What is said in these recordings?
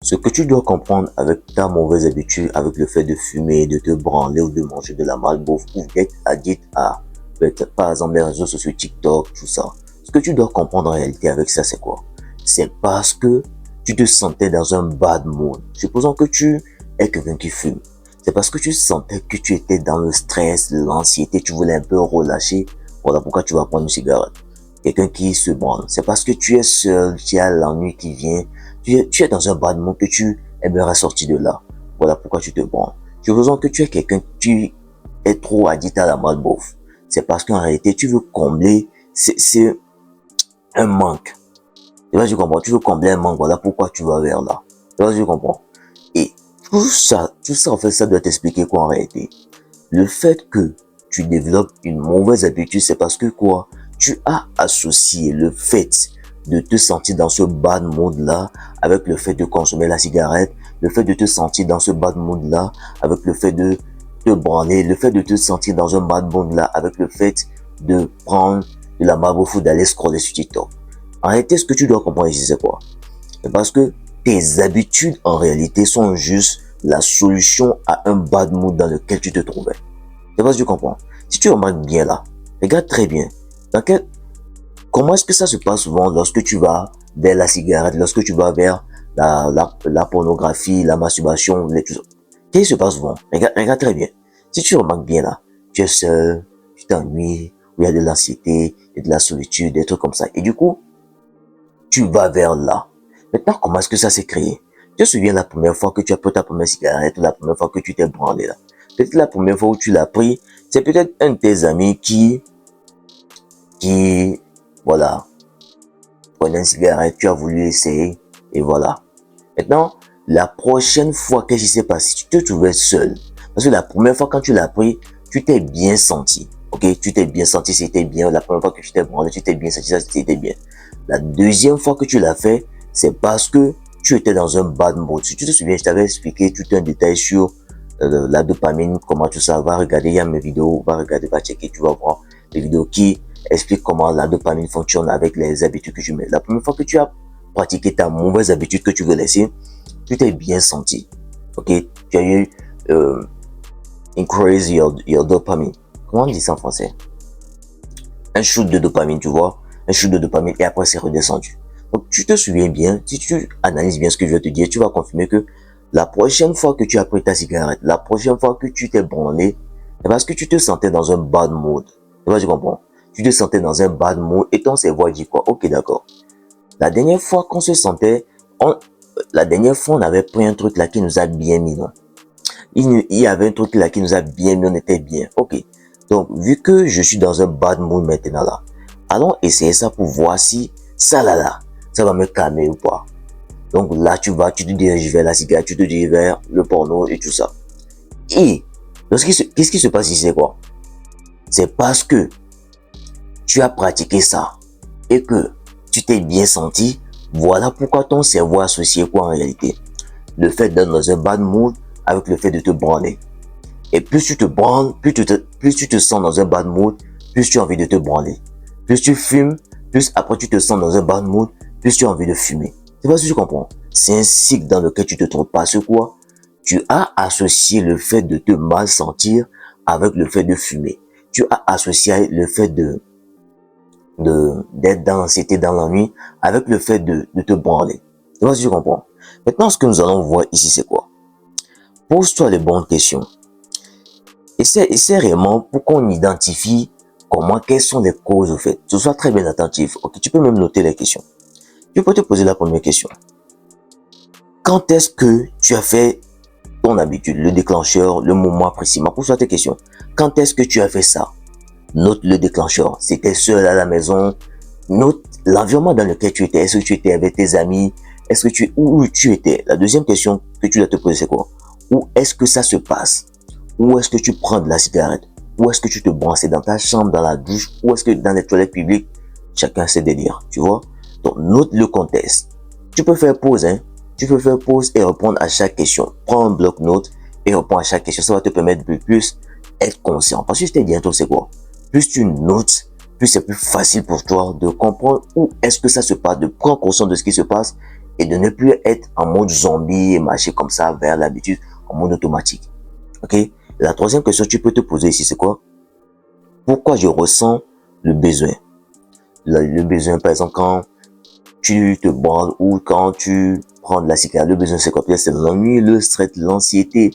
Ce que tu dois comprendre avec ta mauvaise habitude, avec le fait de fumer, de te branler ou de manger de la malbouffe ou d'être addict à, peut-être, par exemple, les réseaux sociaux, TikTok, tout ça. Ce que tu dois comprendre en réalité avec ça, c'est quoi? C'est parce que tu te sentais dans un bad mood. Supposons que tu es quelqu'un qui fume. C'est parce que tu sentais que tu étais dans le stress, l'anxiété, tu voulais un peu relâcher. Voilà pourquoi tu vas prendre une cigarette. Quelqu'un qui se branle. C'est parce que tu es seul, tu as l'ennui qui vient. Tu es dans un bad mood que tu aimerais sortir de là. Voilà pourquoi tu te branles. Je veux que tu es quelqu'un, tu es trop addict à la malbouffe. C'est parce qu'en réalité, tu veux combler, c'est un manque. Tu vois, je comprends. Tu veux combler un manque. Voilà pourquoi tu vas vers là. Tu vois, je comprends. Et tout ça, en fait, ça doit t'expliquer quoi en réalité. Le fait que tu développes une mauvaise habitude, c'est parce que quoi? Tu as associé le fait de te sentir dans ce bad mood-là avec le fait de consommer la cigarette, le fait de te sentir dans ce bad mood-là avec le fait de te branler, le fait de te sentir dans un bad mood-là avec le fait de prendre de la malbouffe ou d'aller scroller sur TikTok. En réalité, ce que tu dois comprendre ici, c'est quoi? C'est parce que tes habitudes, en réalité, sont juste la solution à un bad mood dans lequel tu te trouvais. C'est parce que tu comprends. Si tu remarques bien là, regarde très bien. Comment est-ce que ça se passe souvent lorsque tu vas vers la cigarette, lorsque tu vas vers la pornographie, la masturbation, tout ça. Qu'est-ce qui se passe souvent? Regarde très bien. Si tu remarques bien là, tu es seul, tu t'ennuies, il y a de l'anxiété, il y a de la solitude, des trucs comme ça. Et du coup, tu vas vers là. Maintenant, comment est-ce que ça s'est créé? Tu te souviens la première fois que tu as pris ta première cigarette ou la première fois que tu t'es branlé là? Peut-être la première fois où tu l'as pris, c'est peut-être un de tes amis qui, voilà, prenait une cigarette, tu as voulu essayer, et voilà. Maintenant, la prochaine fois, qu'est-ce qui s'est passé? Tu te trouvais seul. Parce que la première fois quand tu l'as pris, tu t'es bien senti. Ok? Tu t'es bien senti, c'était bien. La première fois que tu t'es branlé, tu t'es bien senti, ça c'était bien. La deuxième fois que tu l'as fait, c'est parce que tu étais dans un bad mood. Si tu te souviens, je t'avais expliqué tout un détail sur la dopamine, comment tout ça. Va regarder, il y a mes vidéos, va regarder, va checker, tu vas voir les vidéos qui expliquent comment la dopamine fonctionne avec les habitudes que tu mets. La première fois que tu as pratiqué ta mauvaise habitude que tu veux laisser, tu t'es bien senti. Ok? Tu as eu increase your dopamine. Comment on dit ça en français? Un shoot de dopamine, tu vois? Un shoot de dopamine et après c'est redescendu. Donc tu te souviens bien, si tu analyses bien ce que je vais te dire, tu vas confirmer que la prochaine fois que tu as pris ta cigarette, la prochaine fois que tu t'es branlé, c'est parce que tu te sentais dans un bad mood. Tu vois, tu comprends? Tu te sentais dans un bad mood et ton cerveau dit quoi? Ok, d'accord. La dernière fois qu'on se sentait, la dernière fois on avait pris un truc là qui nous a bien mis, non? Il y avait un truc là qui nous a bien mis, on était bien. Ok. Donc, vu que je suis dans un bad mood maintenant là, allons essayer ça pour voir si ça là, ça va me calmer ou pas. Donc là, tu te diriges vers la cigarette, tu te diriges vers le porno et tout ça. Et, qu'est-ce qui se passe ici, c'est quoi? C'est parce que tu as pratiqué ça et que tu t'es bien senti. Voilà pourquoi ton cerveau a associé quoi en réalité? Le fait d'être dans un bad mood avec le fait de te branler. Et plus tu te branles, plus tu te sens dans un bad mood, plus tu as envie de te branler. Plus tu fumes, plus après tu te sens dans un bad mood, plus tu as envie de fumer. C'est pas si tu comprends. C'est un cycle dans lequel tu te trouves. Parce que quoi? Tu as associé le fait de te mal sentir avec le fait de fumer. Tu as associé le fait d'être dans l'anxiété, dans l'ennui, avec le fait de te branler. C'est pas si tu comprends. Maintenant, ce que nous allons voir ici, c'est quoi? Pose-toi les bonnes questions. Essaie réellement pour qu'on identifie quelles sont les causes au fait. Sois très bien attentif. Ok, tu peux même noter les questions. Tu peux te poser la première question. Quand est-ce que tu as fait ton habitude, le déclencheur, le moment précis? Pose-toi tes questions. Quand est-ce que tu as fait ça? Note le déclencheur. C'était seul à la maison. Note l'environnement dans lequel tu étais. Est-ce que tu étais avec tes amis? Où tu étais? La deuxième question que tu dois te poser, c'est quoi? Où est-ce que ça se passe? Où est-ce que tu prends de la cigarette? Où est-ce que tu te branles? C'est dans ta chambre, dans la douche? Où est-ce que dans les toilettes publiques? Chacun ses délires, tu vois? Donc, note le contexte. Tu peux faire pause, hein? Tu peux faire pause et répondre à chaque question. Prends un bloc-notes et réponds à chaque question. Ça va te permettre de plus être conscient. Parce que je t'ai dit un truc, c'est quoi? Plus tu notes, plus c'est plus facile pour toi de comprendre où est-ce que ça se passe, de prendre conscience de ce qui se passe et de ne plus être en mode zombie et marcher comme ça vers l'habitude en mode automatique. Ok? La troisième question que tu peux te poser ici, c'est quoi? Pourquoi je ressens le besoin? Le besoin, par exemple, quand tu te branles ou quand tu prends de la cigarette, le besoin c'est quoi? Peut-être c'est l'ennui, le stress, l'anxiété.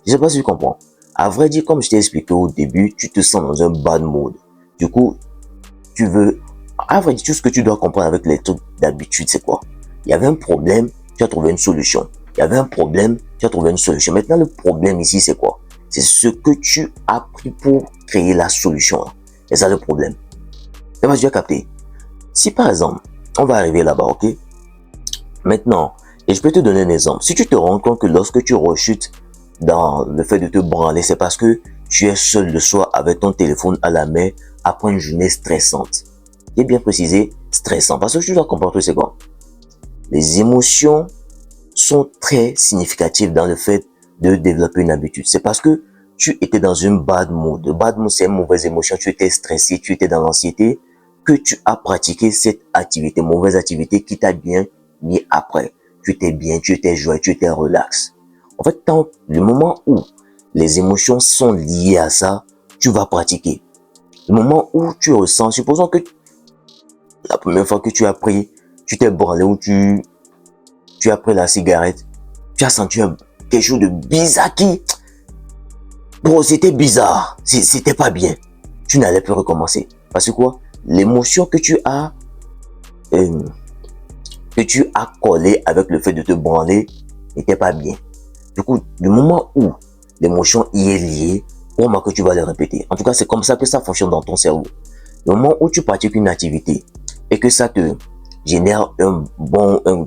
Je sais pas si tu comprends. À vrai dire, comme je t'ai expliqué au début, tu te sens dans un bad mood. Du coup, tu veux, à vrai dire, tout ce que tu dois comprendre avec les trucs d'habitude, c'est quoi? Il y avait un problème, tu as trouvé une solution. Il y avait un problème, tu as trouvé une solution. Maintenant, le problème ici, c'est quoi? C'est ce que tu as pris pour créer la solution. C'est ça le problème. Et moi, tu as capté. Si par exemple, on va arriver là-bas, ok? Maintenant, et je peux te donner un exemple. Si tu te rends compte que lorsque tu rechutes dans le fait de te branler, c'est parce que tu es seul le soir avec ton téléphone à la main après une journée stressante. J'ai bien précisé, stressant. Parce que tu dois comprendre, c'est quoi? Les émotions sont très significatives dans le fait de développer une habitude. C'est parce que tu étais dans une bad mood. Le bad mood, c'est une mauvaise émotion. Tu étais stressé, tu étais dans l'anxiété, que tu as pratiqué cette activité, mauvaise activité qui t'a bien mis après. Tu étais bien, tu étais joyeux, tu étais relax. En fait, le moment où les émotions sont liées à ça, tu vas pratiquer. Le moment où tu ressens, supposons que la première fois que tu as pris, tu t'es branlé ou tu as pris la cigarette, tu as senti quelque chose de bizarre bon, c'était bizarre, c'était pas bien. Tu n'allais plus recommencer. Parce que quoi? L'émotion que tu as collé avec le fait de te branler n'était pas bien. Du coup, le moment où l'émotion y est liée, pour moi que tu vas le répéter. En tout cas, c'est comme ça que ça fonctionne dans ton cerveau. Le moment où tu pratiques une activité et que ça te génère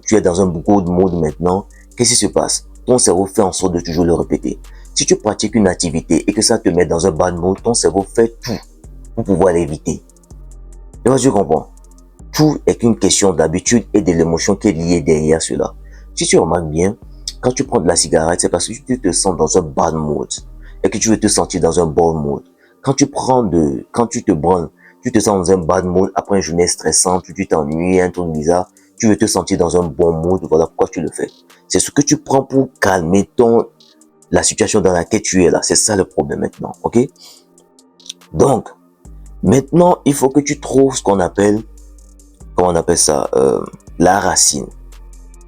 tu es dans un good mood maintenant, qu'est-ce qui se passe? Ton cerveau fait en sorte de toujours le répéter. Si tu pratiques une activité et que ça te met dans un bad mood, ton cerveau fait tout pour pouvoir l'éviter. Et moi, je comprends. Tout est qu'une question d'habitude et de l'émotion qui est liée derrière cela. Si tu remarques bien, quand tu prends de la cigarette, c'est parce que tu te sens dans un bad mood et que tu veux te sentir dans un bon mood. Quand tu te branles, tu te sens dans un bad mood après une journée stressante, tu t'ennuies, un truc bizarre, tu veux te sentir dans un bon mood, voilà pourquoi tu le fais. C'est ce que tu prends pour calmer la situation dans laquelle tu es là. C'est ça le problème maintenant, ok? Donc, maintenant, il faut que tu trouves ce qu'on appelle, comment on appelle ça, la racine.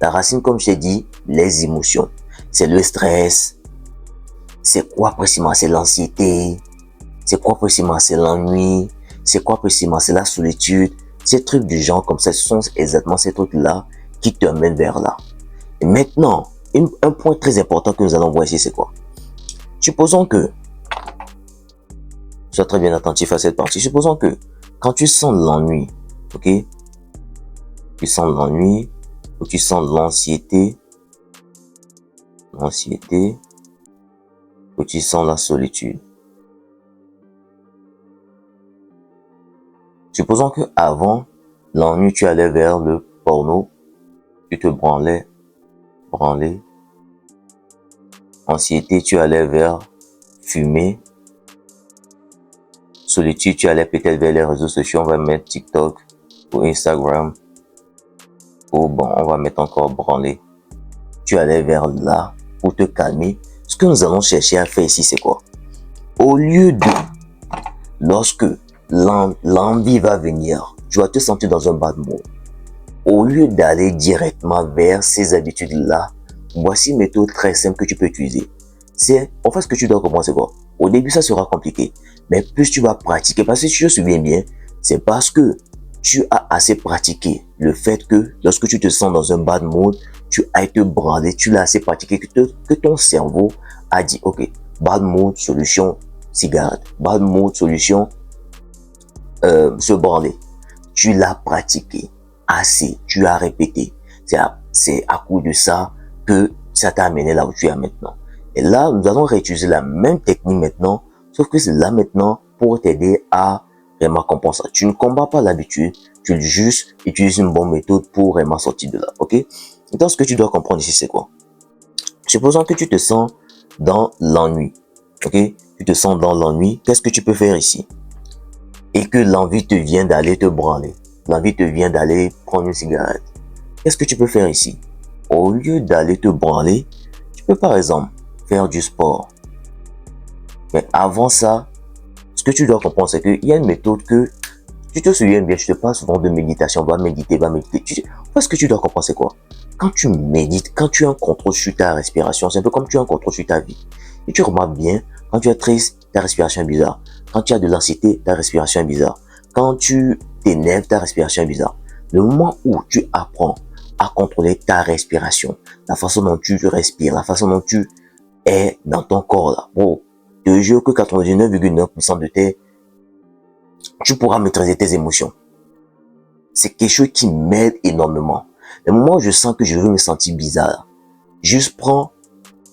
La racine, comme je t'ai dit, les émotions. C'est le stress. C'est quoi précisément? C'est l'anxiété. C'est quoi précisément? C'est l'ennui. C'est quoi précisément? C'est la solitude. Ces trucs du genre comme ça, ce sont exactement ces trucs-là qui te mènent vers là. Et maintenant, un point très important que nous allons voir ici, c'est quoi? Supposons que, sois très bien attentif à cette partie. Supposons que, quand tu sens l'ennui, ok? Tu sens l'ennui, ou tu sens l'anxiété, ou tu sens la solitude. Supposons que avant l'ennui, tu allais vers le porno, tu te branlais. Anxiété, tu allais vers fumer. Solitude, tu allais peut-être vers les réseaux sociaux, on va mettre TikTok ou Instagram. Ou bon, on va mettre encore branler. Tu allais vers là pour te calmer. Ce que nous allons chercher à faire ici, c'est quoi? Au lieu de, lorsque l'envie va venir, tu vas te sentir dans un bad mood. Au lieu d'aller directement vers ces habitudes-là, voici une méthode très simple que tu peux utiliser. En fait, ce que tu dois comprendre, c'est quoi? Au début, ça sera compliqué. Mais plus tu vas pratiquer, parce que si je me souviens bien, c'est parce que tu as assez pratiqué le fait que lorsque tu te sens dans un bad mood, tu as été branlé, tu l'as assez pratiqué que ton cerveau a dit, ok, bad mood, solution, cigarette. Bad mood, solution, se branler. Tu l'as pratiqué assez, tu as répété. C'est à cause de ça que ça t'a amené là où tu es maintenant. Et là, nous allons réutiliser la même technique maintenant, sauf que c'est là maintenant pour t'aider à vraiment compenser. Tu ne combats pas l'habitude, tu juste utilises une bonne méthode pour vraiment sortir de là, ok? Donc, ce que tu dois comprendre ici, c'est quoi? Supposons que tu te sens dans l'ennui, ok? Tu te sens dans l'ennui, qu'est-ce que tu peux faire ici? Et que l'envie te vient d'aller te branler, l'envie te vient d'aller prendre une cigarette. Qu'est-ce que tu peux faire ici? au lieu d'aller te branler, tu peux par exemple faire du sport. Mais avant ça, ce que tu dois comprendre, c'est qu'il y a une méthode que tu te souviens bien, je te parle souvent de méditation, va méditer, va méditer. Ce que tu dois comprendre, c'est quoi? Quand tu médites, quand tu as un contrôle sur ta respiration, c'est un peu comme tu as un contrôle sur ta vie. Et tu remarques bien, quand tu es triste, ta respiration est bizarre. Quand tu as de l'anxiété, ta respiration est bizarre. Quand tu t'énerves, ta respiration est bizarre. Le moment où tu apprends à contrôler ta respiration, la façon dont tu respires, la façon dont tu es dans ton corps là, bon, je te jure que 99,9% de tu pourras maîtriser tes émotions. C'est quelque chose qui m'aide énormément. Le moment où je sens que je veux me sentir bizarre, juste prends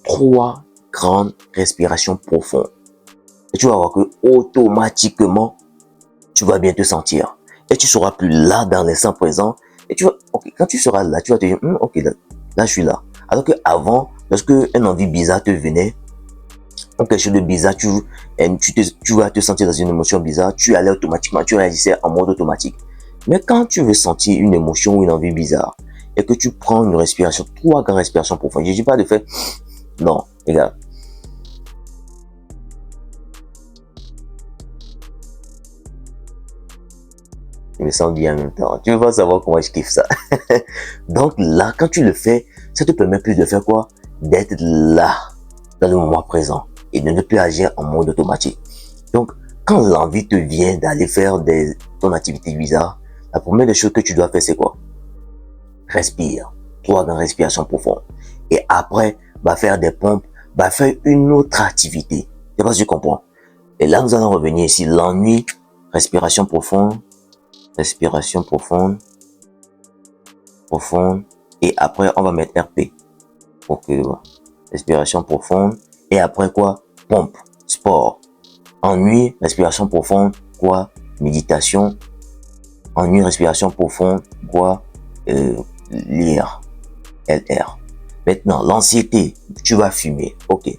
3 grandes respirations profondes. Et tu vas voir que automatiquement, tu vas bien te sentir. Et tu seras plus là dans l'instant présent. Et tu vas, ok, quand tu seras là, tu vas te dire, ok, là, je suis là. Alors que avant, lorsque une envie bizarre te venait, ou quelque chose de bizarre, tu vas te sentir dans une émotion bizarre, tu allais automatiquement, tu réagissais en mode automatique. Mais quand tu veux sentir une émotion ou une envie bizarre, et que tu prends une respiration, 3 grandes respirations profondes, je ne dis pas de faire, non, regarde. Je me sens bien en même temps. Tu veux pas savoir comment je kiffe ça. Donc là, quand tu le fais, ça te permet plus de faire quoi? D'être là, dans le moment présent, et de ne plus agir en mode automatique. Donc, quand l'envie te vient d'aller faire ton activité bizarre, la première des choses que tu dois faire, c'est quoi? Respire. 3 grandes respirations profondes. Et après, faire des pompes, faire une autre activité. Je sais pas si tu comprends. Et là, nous allons revenir ici. L'ennui, respiration profonde. Respiration profonde. Profonde. Et après, on va mettre RP. Ok, respiration profonde. Et après quoi? Pompe. Sport. Ennui, respiration profonde. Quoi? Méditation. Ennui, respiration profonde. Quoi? Lire. LR. Maintenant, l'anxiété. Tu vas fumer. Ok.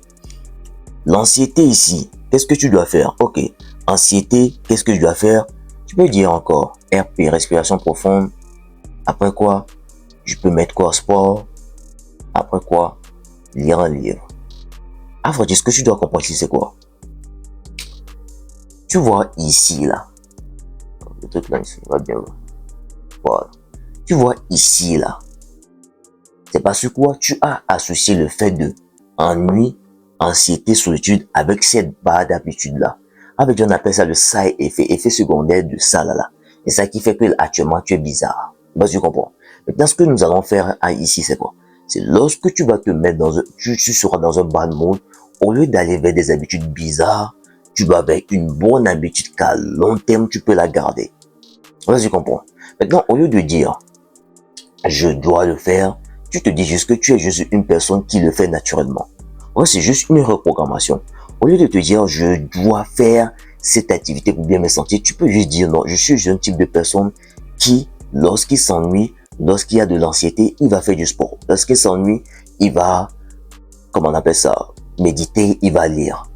L'anxiété ici. Qu'est-ce que tu dois faire? Ok. Anxiété. Qu'est-ce que je dois faire? Tu peux dire encore RP, respiration profonde. Après quoi? Je peux mettre quoi? Sport. Après quoi? Lire un livre. Après, ce que tu dois comprendre ici, c'est quoi? Tu vois ici, là. Le truc là, ici, va bien. Voilà. Tu vois ici, là. C'est parce que quoi? Tu as associé le fait de ennui, anxiété, solitude avec cette barre d'habitude-là. Avec, on appelle ça le side effet secondaire de ça, là. Et ça qui fait que actuellement, tu es bizarre. Bah, tu comprends. Maintenant, ce que nous allons faire ici, c'est quoi? C'est lorsque tu vas te mettre tu seras dans un bad mood, au lieu d'aller vers des habitudes bizarres, tu vas vers une bonne habitude qu'à long terme, tu peux la garder. Bah, tu comprends. Maintenant, au lieu de dire, je dois le faire, tu te dis juste que tu es juste une personne qui le fait naturellement. Ouais, c'est juste une reprogrammation. Au lieu de te dire, je dois faire cette activité pour bien me sentir, tu peux juste dire non, je suis un type de personne qui, lorsqu'il s'ennuie, lorsqu'il y a de l'anxiété, il va faire du sport. Lorsqu'il s'ennuie, il va, comment on appelle ça, méditer, il va lire.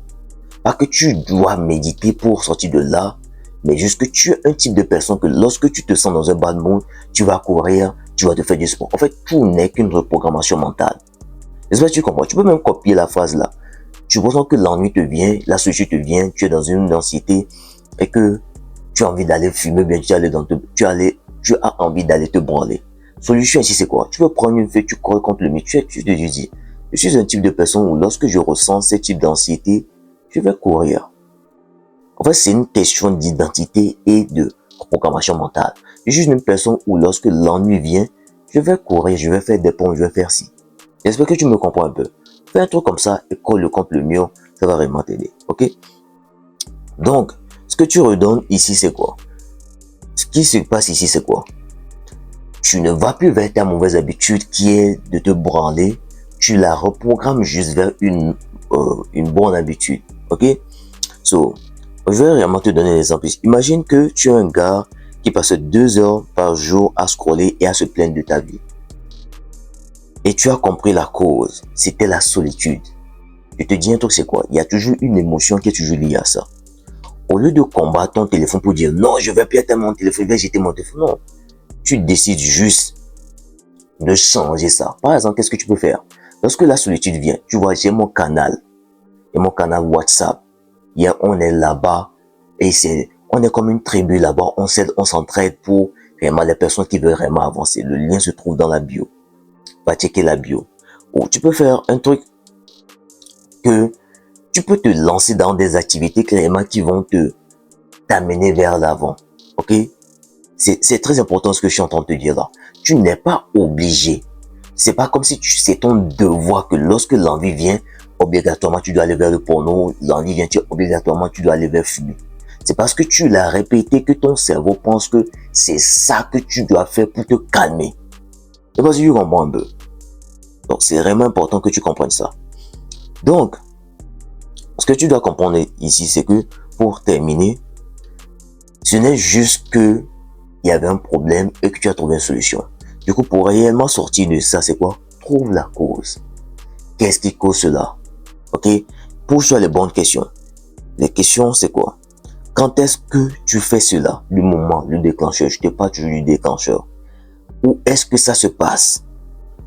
Pas que tu dois méditer pour sortir de là, mais juste que tu es un type de personne que lorsque tu te sens dans un bad mood, tu vas courir, tu vas te faire du sport. En fait, tout n'est qu'une reprogrammation mentale. Est-ce que tu comprends? Tu peux même copier la phrase là. Tu ressens que l'ennui te vient, la solitude te vient, tu es dans une anxiété et que tu as envie d'aller fumer, bien tu as envie d'aller te branler. Solution ici, c'est quoi? Tu peux prendre une feuille, tu colles contre le mur, tu te dis, je suis un type de personne où lorsque je ressens ce type d'anxiété, je vais courir. En fait, c'est une question d'identité et de programmation mentale. Je suis une personne où lorsque l'ennui vient, je vais courir, je vais faire des pompes, je vais faire ci. J'espère que tu me comprends un peu. Fais un truc comme ça et colle-le contre le mur, ça va vraiment t'aider, ok? Donc, ce que tu redonnes ici, c'est quoi? Ce qui se passe ici, c'est quoi? Tu ne vas plus vers ta mauvaise habitude qui est de te branler, tu la reprogrammes juste vers une bonne habitude, ok? So, je vais vraiment te donner un exemple. Imagine que tu es un gars qui passe 2 heures par jour à scroller et à se plaindre de ta vie. Et tu as compris la cause, c'était la solitude. Je te dis un truc, c'est quoi? Il y a toujours une émotion qui est toujours liée à ça. Au lieu de combattre ton téléphone pour dire non, je vais plus être mon téléphone, je vais jeter mon téléphone. Non. Tu décides juste de changer ça. Par exemple, qu'est-ce que tu peux faire? Lorsque la solitude vient, tu vois, j'ai mon canal. Et mon canal WhatsApp. On est là-bas. Et on est comme une tribu là-bas. On s'aide, on s'entraide pour vraiment les personnes qui veulent vraiment avancer. Le lien se trouve dans la bio. Va checker la bio. Ou tu peux faire un truc que tu peux te lancer dans des activités clairement qui vont t'amener vers l'avant. Ok? C'est très important ce que je suis en train de te dire là. Tu n'es pas obligé. C'est pas comme si c'est ton devoir que lorsque l'envie vient, obligatoirement tu dois aller vers le porno. L'envie vient, obligatoirement tu dois aller vers fumer. C'est parce que tu l'as répété que ton cerveau pense que c'est ça que tu dois faire pour te calmer. C'est parce que tu comprends un peu. Donc c'est vraiment important que tu comprennes ça. Donc, ce que tu dois comprendre ici, c'est que pour terminer, ce n'est juste que il y avait un problème et que tu as trouvé une solution. Du coup, pour réellement sortir de ça, c'est quoi? Trouve la cause. Qu'est-ce qui cause cela? Ok? Pose-toi les bonnes questions. Les questions, c'est quoi? Quand est-ce que tu fais cela? Le moment, le déclencheur. Je te parle toujours du déclencheur. Où est-ce que ça se passe?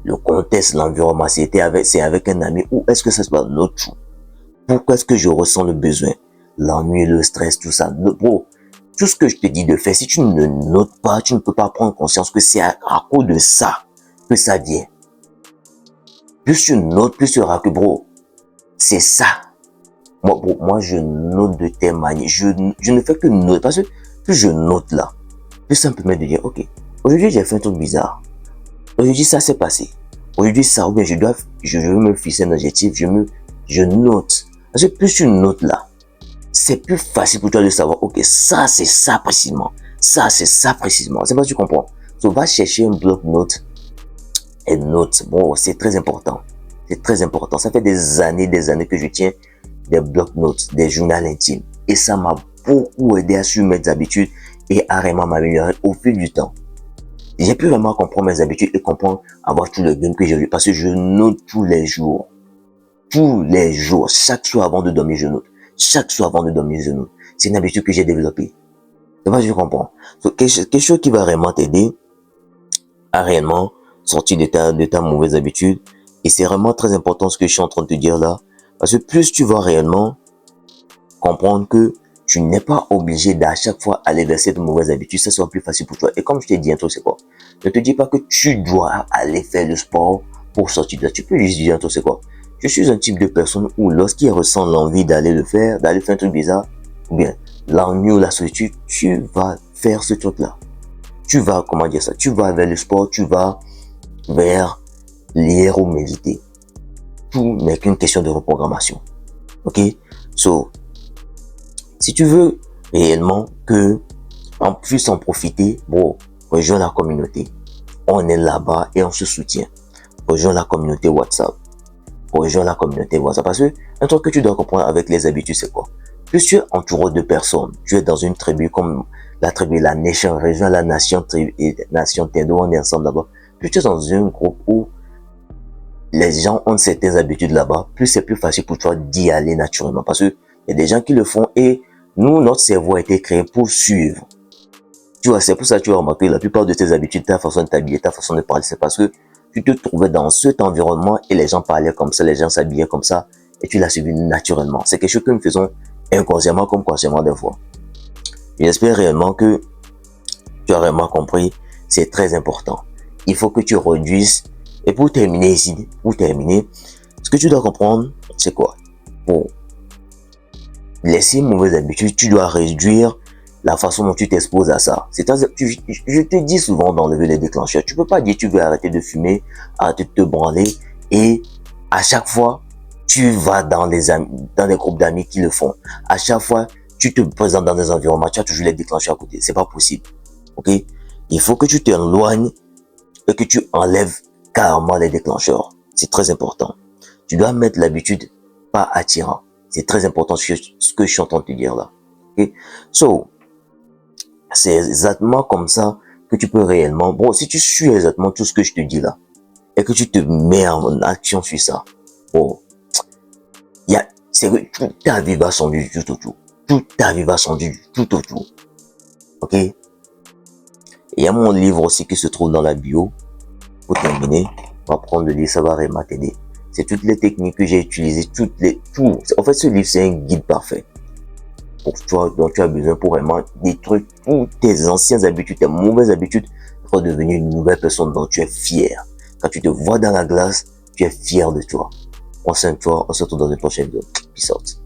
Le contexte, l'environnement, c'est avec un ami. Où est-ce que ça se passe? L'autre jour. Pourquoi est-ce que je ressens le besoin? L'ennui, le stress, tout ça. Bro, tout ce que je te dis de faire, si tu ne notes pas, tu ne peux pas prendre conscience que c'est à cause de ça que ça vient. Plus tu notes, plus tu auras que, bro, c'est ça. Moi, je note de telle manière. Je ne fais que noter. Parce que plus je note là, plus ça me permet de dire, ok, aujourd'hui j'ai fait un truc bizarre. Aujourd'hui ça s'est passé. Aujourd'hui ça, ou bien je veux me fixer un objectif, je note. Parce que plus tu notes là, c'est plus facile pour toi de savoir, ok, ça c'est ça précisément. Ça c'est ça précisément. C'est pas que tu comprends. Donc va chercher un bloc-notes et note. Bon, c'est très important. C'est très important. Ça fait des années que je tiens des bloc-notes, des journaux intimes. Et ça m'a beaucoup aidé à suivre mes habitudes et à vraiment m'améliorer au fil du temps. J'ai pu vraiment comprendre mes habitudes et comprendre, avoir tout le gain que j'ai eu. Parce que je note tous les jours. Tous les jours. Chaque soir avant de dormir, je note. Chaque soir avant de dormir, je note. C'est une habitude que j'ai développée. C'est pas que je comprends. Donc, quelque chose qui va vraiment t'aider à réellement sortir de ta mauvaise habitude. Et c'est vraiment très important ce que je suis en train de te dire là. Parce que plus tu vas réellement comprendre que tu n'es pas obligé d'à chaque fois aller vers cette mauvaise habitude, ça sera plus facile pour toi. Et comme je t'ai dit un truc, c'est quoi? Ne te dis pas que tu dois aller faire le sport pour sortir de ça. Tu peux juste dire un truc, c'est quoi? Je suis un type de personne où lorsqu'il ressent l'envie d'aller faire un truc bizarre, ou bien l'ennui ou la solitude, tu vas faire ce truc-là. Tu vas, comment dire ça? Tu vas vers le sport, tu vas vers lire ou méditer. Tout n'est qu'une question de reprogrammation. Ok? So, si tu veux réellement que on puisse en profiter, bon, rejoins la communauté. On est là-bas et on se soutient. Rejoins la communauté WhatsApp. Rejoins la communauté WhatsApp. Parce que un truc que tu dois comprendre avec les habitudes, c'est quoi? Plus tu es entouré de personnes, tu es dans une tribu comme la tribu, la nation, rejoins la nation, nation Tendo, on est ensemble là-bas. Plus tu es dans un groupe où les gens ont certaines habitudes là-bas, plus c'est plus facile pour toi d'y aller naturellement. Parce que il y a des gens qui le font et nous, notre cerveau a été créé pour suivre. Tu vois, c'est pour ça que tu as remarqué la plupart de tes habitudes, ta façon de t'habiller, ta façon de parler, c'est parce que tu te trouvais dans cet environnement et les gens parlaient comme ça, les gens s'habillaient comme ça et tu l'as suivi naturellement. C'est quelque chose que nous faisons inconsciemment comme consciemment des fois. J'espère réellement que tu as vraiment compris, c'est très important. Il faut que tu réduises. Et pour terminer ici, ce que tu dois comprendre, c'est quoi? Pour laisser une mauvaise habitude, tu dois réduire la façon dont tu t'exposes à ça. C'est-à-dire, je te dis souvent d'enlever les déclencheurs. Tu peux pas dire tu veux arrêter de fumer, arrêter de te branler et à chaque fois, tu vas dans des groupes d'amis qui le font. À chaque fois, tu te présentes dans des environnements, tu as toujours les déclencheurs à côté. C'est pas possible. Ok? Il faut que tu t'éloignes et que tu enlèves carrément les déclencheurs. C'est très important. Tu dois mettre l'habitude pas attirant. C'est très important ce que je suis en train de te dire là. Okay? So, c'est exactement comme ça que tu peux réellement, bon, si tu suis exactement tout ce que je te dis là, et que tu te mets en action sur ça, bon, c'est que toute ta vie va changer du tout au tout. Toute ta vie va changer du tout au tout. Ok? Il y a mon livre aussi qui se trouve dans la bio. Pour terminer, on va prendre le livre, ça va vraiment t'aider. C'est toutes les techniques que j'ai utilisées, tout. En fait, ce livre, c'est un guide parfait pour toi, dont tu as besoin pour vraiment détruire toutes tes anciennes habitudes, tes mauvaises habitudes, pour devenir une nouvelle personne dont tu es fier. Quand tu te vois dans la glace, tu es fier de toi. Prends soin de toi, on se retrouve dans une prochaine vidéo. Peace out.